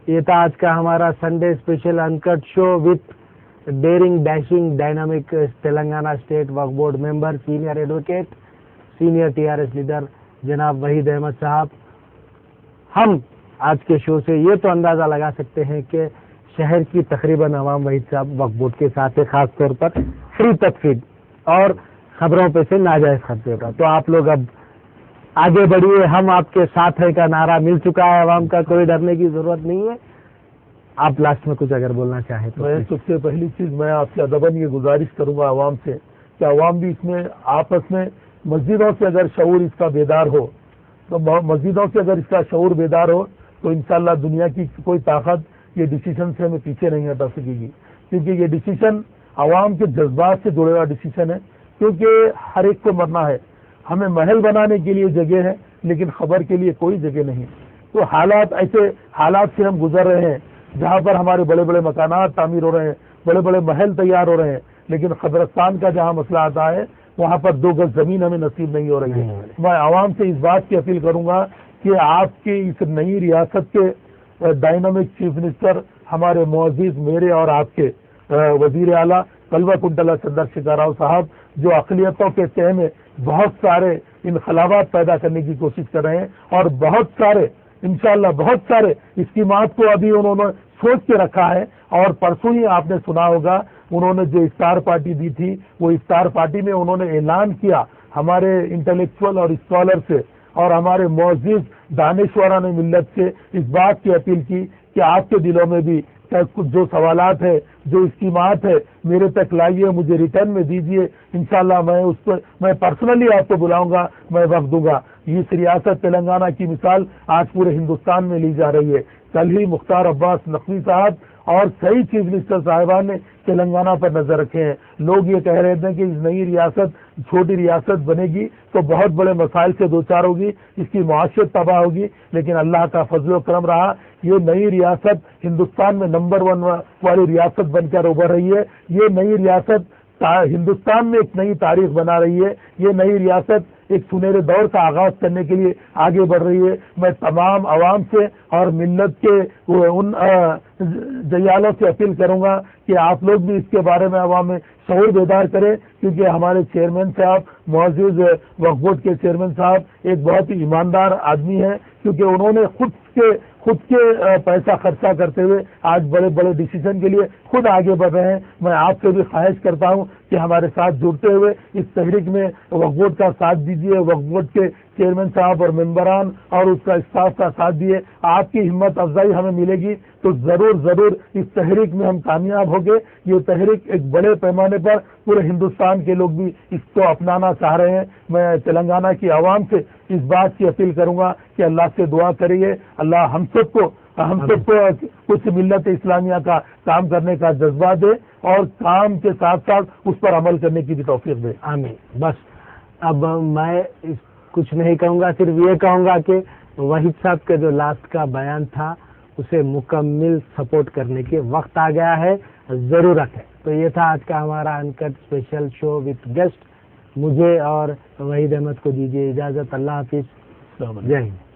یہ تھا آج کا ہمارا Sunday special uncut show with daring dashing dynamic Telangana state وقف board member senior advocate senior TRS leader جناب وحید احمد صاحب. ہم آج کے شو سے یہ تو اندازہ لگا سکتے ہیں کہ شہر کی تقریباً عوام وحید صاحب وقف بورڈ کے ساتھ ہے، خاص طور پر فری تدفین اور خبروں پہ سے ناجائز خرچے کا. تو آپ لوگ اب آگے بڑھیے، ہم آپ کے ساتھ ہے کا نعرہ مل چکا ہے عوام کا، کوئی ڈرنے کی ضرورت نہیں ہے. آپ لاسٹ میں کچھ اگر بولنا چاہیں تو. میں سب سے پہلی چیز میں آپ سے ادباً یہ گزارش کروں گا عوام سے کہ عوام بھی اس میں آپس میں مسجدوں سے اگر شعور اس کا بیدار ہو تو مسجدوں سے اگر اس کا شعور بیدار ہو تو انشاءاللہ دنیا کی کوئی طاقت یہ ڈیسیشن سے ہمیں پیچھے نہیں ہٹا سکے گی، کیونکہ یہ ڈیسیشن عوام کے جذبات سے جڑے ہوا ڈیسیشن ہے. کیونکہ ہر ایک کو مرنا ہے، ہمیں محل بنانے کے لیے جگہ ہے لیکن خبر کے لیے کوئی جگہ نہیں. تو ایسے حالات سے ہم گزر رہے ہیں جہاں پر ہمارے بڑے بڑے مکانات تعمیر ہو رہے ہیں، بڑے بڑے محل تیار ہو رہے ہیں، لیکن قبرستان کا جہاں مسئلہ آتا ہے وہاں پر 2 گز زمین ہمیں نصیب نہیں ہو رہی ہے. میں عوام سے اس بات کی اپیل کروں گا کہ آپ کی اس نئی ریاست کے ڈائنامک چیف منسٹر ہمارے معزز میرے اور آپ کے وزیر اعلیٰ کلوا کنٹلا چندر شیکھر راؤ صاحب جو اقلیتوں کے تہ میں بہت سارے انقلابات پیدا کرنے کی کوشش کر رہے ہیں اور بہت سارے انشاءاللہ بہت سارے اسکیمات کو ابھی انہوں نے سوچ کے رکھا ہے. اور پرسوں ہی آپ نے سنا ہوگا انہوں نے جو افطار پارٹی دی تھی، وہ افطار پارٹی میں انہوں نے اعلان کیا ہمارے انٹلیکچوئل اور اسکالر سے اور ہمارے معزز دانشوران ملت سے اس بات کی اپیل کی کہ آپ کے دلوں میں بھی جو سوالات ہے، جو اسکیمات ہے میرے تک لائیے، مجھے ریٹرن میں دیجیے. انشاءاللہ میں پرسنلی آپ کو بلاؤں گا، میں وقت دوں گا. اس ریاست تلنگانہ کی مثال آج پورے ہندوستان میں لی جا رہی ہے. کل ہی مختار عباس نقوی صاحب اور کئی چیف منسٹر صاحبان نے تلنگانہ پر نظر رکھے ہیں. لوگ یہ کہہ رہے تھے کہ اس نئی ریاست چھوٹی ریاست بنے گی تو بہت بڑے مسائل سے دوچار ہوگی، اس کی معاشیت تباہ ہوگی، لیکن اللہ کا فضل و کرم رہا. یہ نئی ریاست ہندوستان میں نمبر 1 والی ریاست بن کر ابھر رہی ہے. یہ نئی ریاست ہندوستان میں ایک نئی تاریخ بنا رہی ہے. یہ نئی ریاست ایک سنہرے دور کا آغاز کرنے کے لیے آگے بڑھ رہی ہے. میں تمام عوام سے اور ملت کے ان جیالوں سے اپیل کروں گا کہ آپ لوگ بھی اس کے بارے میں عوام میں شعور بیدار کریں، کیونکہ ہمارے چیئرمین صاحب معزز وقف بورڈ کے چیئرمین صاحب ایک بہت ہی ایماندار آدمی ہیں، کیونکہ انہوں نے خود کے پیسہ خرچہ کرتے ہوئے آج بڑے بڑے ڈیسیزن کے لیے خود آگے بڑھ رہے ہیں. میں آپ سے بھی خواہش کرتا ہوں کہ ہمارے ساتھ جڑتے ہوئے اس تحریک میں وقف بورڈ کا ساتھ دیجیے، وقف بورڈ کے چیئرمین صاحب اور ممبران اور اس کا اسٹاف کا ساتھ دیے. آپ کی ہمت افزائی ہمیں ملے گی تو ضرور اس تحریک میں ہم کامیاب ہوں گے. یہ تحریک ایک بڑے پیمانے پر پورے ہندوستان کے لوگ بھی اس کو اپنانا چاہ رہے ہیں. میں تلنگانہ کی عوام سے اس بات کی اپیل کروں گا کہ اللہ سے دعا کریے، اللہ ہم سب کو کچھ ملت اسلامیہ کا کام کرنے کا جذبہ دے اور کام کے ساتھ ساتھ اس پر عمل کرنے کی بھی توفیق دے. آمین. بس اب میں کچھ نہیں کہوں گا، صرف یہ کہوں گا کہ وحید صاحب کا جو لاسٹ کا بیان تھا اسے مکمل سپورٹ کرنے کے وقت آ گیا ہے، ضرورت ہے. تو یہ تھا آج کا ہمارا انکٹ اسپیشل شو وتھ گیسٹ. مجھے اور وحید احمد کو دیجیے اجازت. اللہ حافظ. السلام علیکم. جے ہند.